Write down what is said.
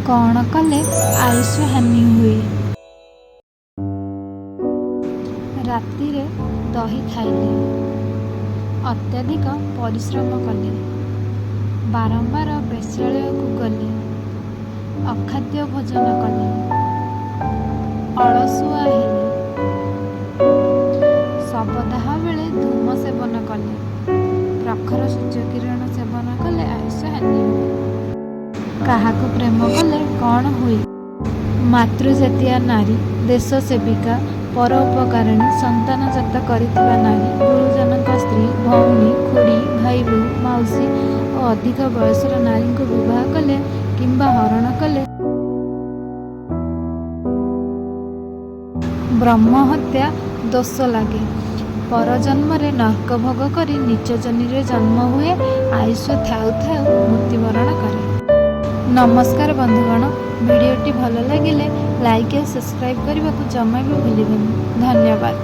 କ'ଣ କଲେ ଆୟୁଷ ହାନି ହୁଏ। ରାତିରେ ଦହି ଖାଇଲେ, ଅତ୍ୟଧିକ ପରିଶ୍ରମ କଲେ, ବାରମ୍ବାର ବେଶ୍ୟାଳୟକୁ ଗଲେ, ଅଖାଦ୍ୟ ଭୋଜନ କଲେ, ଅଳସୁଆ ହେଲେ, ଶବଦାହ ବେଳେ ଧୂମ ସେବନ କଲେ, ପ୍ରଖର ସୂର୍ଯ୍ୟକିରଣ ସେବନ କଲେ ଆୟୁଷ ହାନି ହୁଏ। କାହାକୁ ପ୍ରେମ କଲେ କ'ଣ ହୁଏ? ମାତୃଜାତୀୟ ନାରୀ, ଦେଶ ସେବିକା, ପର ଉପକାରିଣୀ, ସନ୍ତାନ ଜାତ କରିଥିବା ନାରୀ, ଗୁରୁଜନଙ୍କ ସ୍ତ୍ରୀ, ଭଉଣୀ, ଖୁଡ଼ୀ, ଭାଇ ବୋହୂ, ମାଉସୀ ଓ ଅଧିକ ବୟସର ନାରୀଙ୍କୁ ବିବାହ କଲେ କିମ୍ବା ହରଣ କଲେ ବ୍ରହ୍ମହତ୍ୟା ଦୋଷ ଲାଗେ। ପରଜନ୍ମରେ ନର୍କ ଭୋଗ କରି ନିଜ ଯୋନିରେ ଜନ୍ମ ହୁଏ। ଆୟୁଷ ଥାଉ ଥାଉ ମୃତ୍ୟୁବରଣ କରେ। ନମସ୍କାର ବନ୍ଧୁଗଣ, ଭିଡ଼ିଓଟି ଭଲ ଲାଗିଲେ ଲାଇକ୍ ଓ ସବସ୍କ୍ରାଇବ୍ କରିବାକୁ ଜମା ବି ଭୁଲିବେନି। ଧନ୍ୟବାଦ।